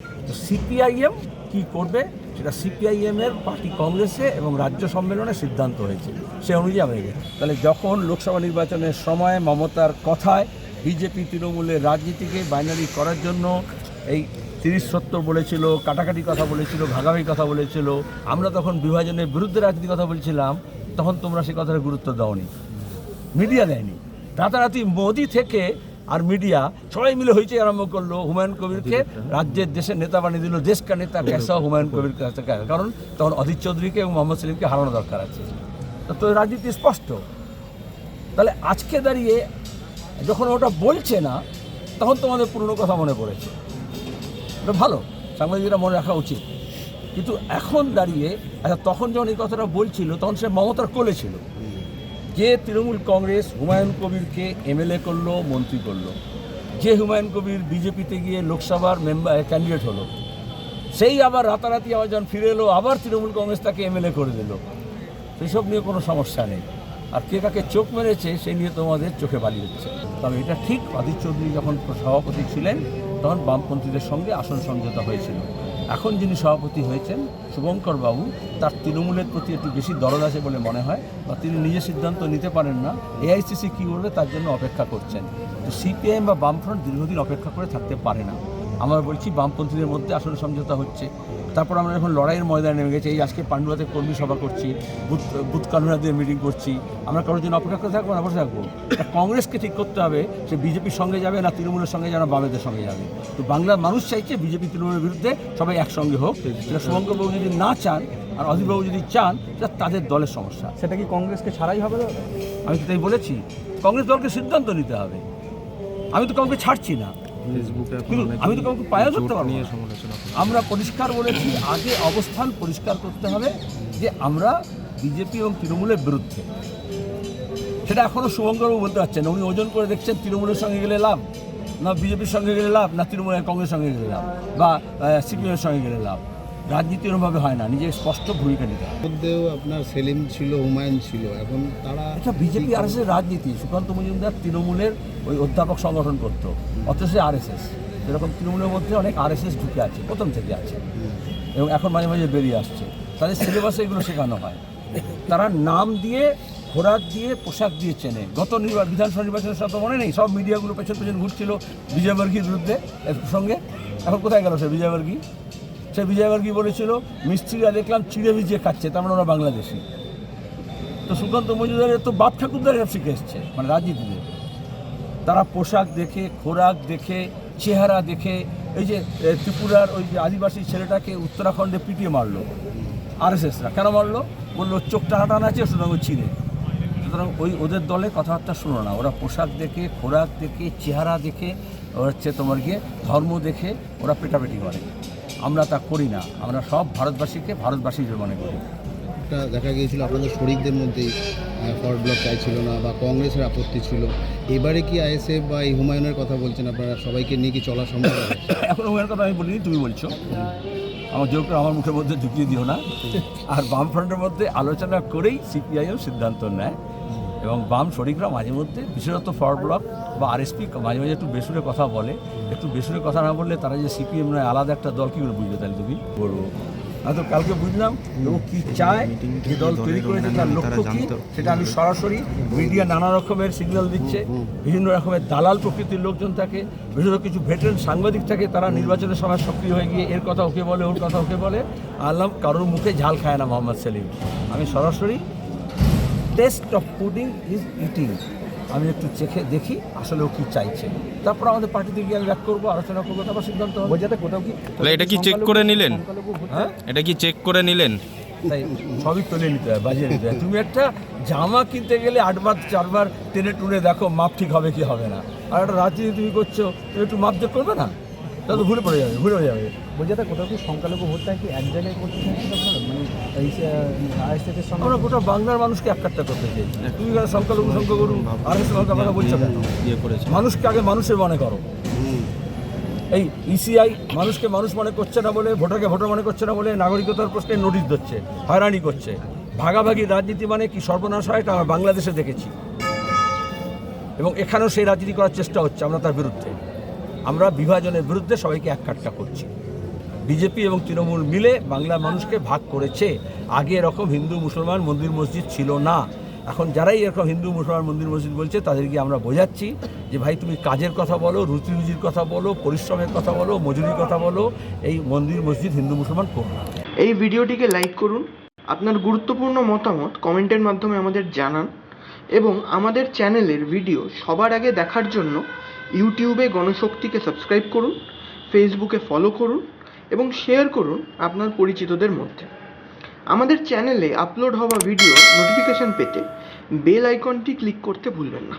তো সিপিআইএম কি করবে সেটা সিপিআইএমের পার্টি কংগ্রেসে এবং রাজ্য সম্মেলনে সিদ্ধান্ত হয়েছে, সে অনুযায়ী আমরা এগিয়ে। তাহলে যখন লোকসভা নির্বাচনের সময় মমতার কথায় বিজেপি তৃণমূলের রাজনীতিকে বাইনারি করার জন্য এই 30-70 বলেছিল, কাটাকাটি কথা বলেছিল, ভাগাভাগি কথা বলেছিল, আমরা তখন বিভাজনের বিরুদ্ধে রাজনীতির কথা বলছিলাম, তখন তোমরা সেই কথাটা গুরুত্ব দাওনি, মিডিয়া দেয়নি। রাতারাতি মোদি থেকে আর মিডিয়া সবাই মিলে হয়েছে আরম্ভ করলো, হুমায়ুন কবিরকে রাজ্যের দেশের নেতা বানিয়ে দিল, দেশ কা নেতা কেসা হুমায়ুন কবির কাছে, কারণ তখন অধীর চৌধুরীকে এবং মোহাম্মদ সেলিমকে হারানো দরকার আছে। তো রাজনীতি স্পষ্ট। তাহলে আজকে দাঁড়িয়ে যখন ওটা বলছে না, তখন তোমাদের পুরনো কথা মনে পড়েছে। ওটা ভালো, সাংবাদিকরা মনে রাখা উচিত। কিন্তু এখন দাঁড়িয়ে আচ্ছা, তখন যখন এই কথাটা বলছিল তখন সে মমতার কোলে ছিল, যে তৃণমূল কংগ্রেস হুমায়ুন কবিরকে এমএলএ করলো, মন্ত্রী করলো, যে হুমায়ুন কবির বিজেপিতে গিয়ে লোকসভার ক্যান্ডিডেট হলো, সেই আবার রাতারাতি আবার যখন ফিরে এলো আবার তৃণমূল কংগ্রেস তাকে এমএলএ করে দিল। সেসব নিয়ে কোনো সমস্যা নেই। আর কে কাকে চোখ মেরেছে সেই নিয়ে তোমাদের চোখে বালি হচ্ছে। তবে এটা ঠিক, অধীর চৌধুরী যখন সভাপতি ছিলেন তখন বামপন্থীদের সঙ্গে আসন সমঝোতা হয়েছিল। এখন যিনি সভাপতি হয়েছেন শুভঙ্কর বাবু, তার তৃণমূলের প্রতি একটু বেশি দরদ আছে বলে মনে হয়, বা তিনি নিজে সিদ্ধান্ত নিতে পারেন না, এআইসিসি কী করবে তার জন্য অপেক্ষা করছেন। তো সিপিআইএম বা বামফ্রন্ট দীর্ঘদিন অপেক্ষা করে থাকতে পারে না। আমরা বলছি বামপন্থীদের মধ্যে আসন সমঝোতা হচ্ছে, তারপর আমরা এখন লড়াইয়ের ময়দানে নেমে গেছি। এই আজকে পান্ডুয়াতে কর্মী সভা করছি, বুথ কনভেনারদের মিটিং করছি। আমরা কারোর জন্য অপেক্ষা করে থাকবো না, বসে থাকবো? কংগ্রেসকে ঠিক করতে হবে সে বিজেপির সঙ্গে যাবে না তৃণমূলের সঙ্গে যাবে না বামেদের সঙ্গে যাবে। তো বাংলার মানুষ চাইছে বিজেপি তৃণমূলের বিরুদ্ধে সবাই একসঙ্গে হোক। সেটা শুভঙ্করবাবু যদি না চান আর অধীরবাবু যদি চান, সেটা তাদের দলের সমস্যা। সেটা কি কংগ্রেসকে ছাড়াই হবে? আমি তো তাই বলেছি, কংগ্রেস দলকে সিদ্ধান্ত নিতে হবে। আমি তো কাউকে ছাড়ছি না, আমি তো কাউকে পায়া করতে পারবো না। আমরা পরিষ্কার বলেছি, আগে অবস্থান পরিষ্কার করতে হবে যে আমরা বিজেপি এবং তৃণমূলের বিরুদ্ধে। সেটা এখনও শুভঙ্করবাবু বলতে পারছেন না। উনি ওজন করে দেখছেন তৃণমূলের সঙ্গে গেলে লাভ, না বিজেপির সঙ্গে গেলে লাভ, না তৃণমূলের কংগ্রেসের সঙ্গে গেলে লাভ, বা সিপিএমের সঙ্গে গেলে লাভ। রাজনীতি এরকমভাবে হয় না, নিজের স্পষ্ট ভূমিকা নিতে হয়। মধ্যেও আপনার সেলিম ছিল, হুমায়ুন ছিল, এখন তারা এটা বিজেপি আরএসএস রাজনীতি। সুকান্ত মজুমদার তৃণমূলের ওই অধ্যাপক সংগঠন করতো, অথচ আরএসএস। এরকম তৃণমূলের মধ্যে অনেক আরএসএস ঢুকে আছে, প্রথম থেকে আছে, এবং এখন মাঝে মাঝে বেরিয়ে আসছে। তাদের সিলেবাসে এগুলো শেখানো হয়। তারা নাম দিয়ে, খোরাক দিয়ে, পোশাক দিয়ে চেনে। গত বিধানসভা নির্বাচনের সাথে মনে নেই, সব মিডিয়াগুলো পেছন পেছন ঘুরছিল বিজয়বর্গীর বিরুদ্ধে এর সঙ্গে। এখন কোথায় গেল সে বিজয়বর্গী? সে বিজয়বর্গী বলেছিল মিস্ত্রিরা দেখলাম চিড়ে ভিজিয়ে খাচ্ছে, তার মানে ওরা বাংলাদেশি। তো সুকান্ত মজুমদারের তো বাপ ঠাকুরদার শিখে এসছে, মানে রাজনীতিতে। তারা পোশাক দেখে, খোরাক দেখে, চেহারা দেখে। এই যে ত্রিপুরার ওই যে আদিবাসী ছেলেটাকে উত্তরাখণ্ডে পিটিয়ে মারলো আরএসএসরা, কেন মারলো? বললো চোখটা হাঁটানো আছে, সুতরাং চিনে। সুতরাং ওদের দলে কথাবার্তা শুনো না, ওরা পোশাক দেখে, খোরাক দেখে, চেহারা দেখে, ওরা হচ্ছে তোমার গিয়ে ধর্ম দেখে ওরা পেটাপেটি করে। আমরা তা করি না, আমরা সব ভারতবাসীকে ভারতবাসী মনে করি। একটা দেখা গিয়েছিল আপনাদের শরিকদের মধ্যেই ফরওয়ার্ড ব্লক চাইছিল না, বা কংগ্রেসের আপত্তি ছিল। এবারে কি আইএসএফ বা এই হুমায়ুনের কথা বলছেন, আপনারা সবাইকে নিয়ে কি চলা সম্ভব হবে? এখন হুমায়ুনের কথা আমি বলিনি, তুমি বলছো। আমার জোর করে আমার মুখের মধ্যে ঢুকিয়ে দিও না। আর বামফ্রন্টের মধ্যে আলোচনা করেই সিপিআইএম সিদ্ধান্ত নেয়, এবং বাম শরিকরা মাঝে মধ্যে, বিশেষত ফরওয়ার্ড ব্লক বা আরএসপি মাঝে মাঝে একটু বেসুরে কথা বলে। একটু বেসুরে কথা না বললে তারা যে সিপিএম নয় আলাদা একটা দল কী করে বুঝবে? তাহলে তুমি বলবো আমি তো কালকে বুঝলাম ও কী চায়, যে দল তৈরি করেছে তার লক্ষ্য কী, সেটা আমি সরাসরি মিডিয়া নানা রকমের সিগন্যাল দিচ্ছে। বিভিন্ন রকমের দালাল প্রকৃতির লোকজন থাকে, বিশেষত কিছু ভেটারেন সাংবাদিক থাকে, তারা নির্বাচনের সময় সক্রিয় হয়ে গিয়ে এর কথা ওকে বলে, ওর কথা ওকে বলে। আল্লাহ কারোর মুখে ঝাল খায় না মোহাম্মদ সেলিম। আমি সরাসরি test of pudding is eating, আমি একটু চেখে দেখি আসলে ও কী চাইছে, তারপর আমাদের পার্টিতে গিয়ে আমি ব্যাক করবো, আলোচনা করবো, তারপর সিদ্ধান্ত হবে। যাতে কোথাও কি এটা কি চেক করে নিলেন? হ্যাঁ, এটা কি চেক করে নিলেন? তাই সবই তুলে নিতে হয়, বাজিয়ে নিতে হয়। তুমি একটা জামা কিনতে গেলে 8বার 4বার টেনে টুনে দেখো মাপ ঠিক হবে কি হবে না। আর একটা রাজনীতি তুমি করছো, তুমি একটু মাপ চেক করবে না, তাহলে ঘুরে পড়ে যাবে, ঘুরে যাবে। বোঝাতে কোথাও কি সংখ্যালঘু ভোটটা কি এক জায়গায় করতে চাইছেন আপনারা, মানে এই আইএসএফের সঙ্গে? আমরা গোটা বাংলার মানুষকে একাত্তা করতে চাইছি। তুমি সংখ্যালঘু সংখ্যাগুরু আর কথা বলছো কেন? মানুষকে আগে মানুষের মনে করো। এই ইসিআই মানুষকে মানুষ মনে করছে না বলে, ভোটারকে ভোটার মনে করছে না বলে নাগরিকতার প্রশ্নে নোটিশ দিচ্ছে, হয়রানি করছে। ভাগাভাগি রাজনীতি মানে কি সর্বনাশ হয়, এটা আমরা বাংলাদেশে দেখেছি, এবং এখানেও সেই রাজনীতি করার চেষ্টা হচ্ছে। আমরা তার বিরুদ্ধে, আমরা বিভাজনের বিরুদ্ধে, সবাইকে এক কাট্টা করছি। বিজেপি এবং তৃণমূল মিলে বাংলার মানুষকে ভাগ করেছে। আগে এরকম হিন্দু মুসলমান মন্দির মসজিদ ছিল না। এখন যারাই এরকম হিন্দু মুসলমান মন্দির মসজিদ বলছে তাদেরকে আমরা বোঝাচ্ছি যে ভাই তুমি কাজের কথা বলো, রুটি রুজির কথা বলো, পরিশ্রমের কথা বলো, মজুরির কথা বলো, এই মন্দির মসজিদ হিন্দু মুসলমান করো না। এই ভিডিওটিকে লাইক করুন, আপনার গুরুত্বপূর্ণ মতামত কমেন্টের মাধ্যমে আমাদের জানান এবং আমাদের চ্যানেলের ভিডিও সবার আগে দেখার জন্য ইউটিউবে গণশক্তিকে সাবস্ক্রাইব করুন, ফেসবুকে ফলো করুন এবং শেয়ার করুন আপনার পরিচিতদের মধ্যে। আমাদের চ্যানেলে আপলোড হওয়া ভিডিও নোটিফিকেশন পেতে বেল আইকনটি ক্লিক করতে ভুলবেন না।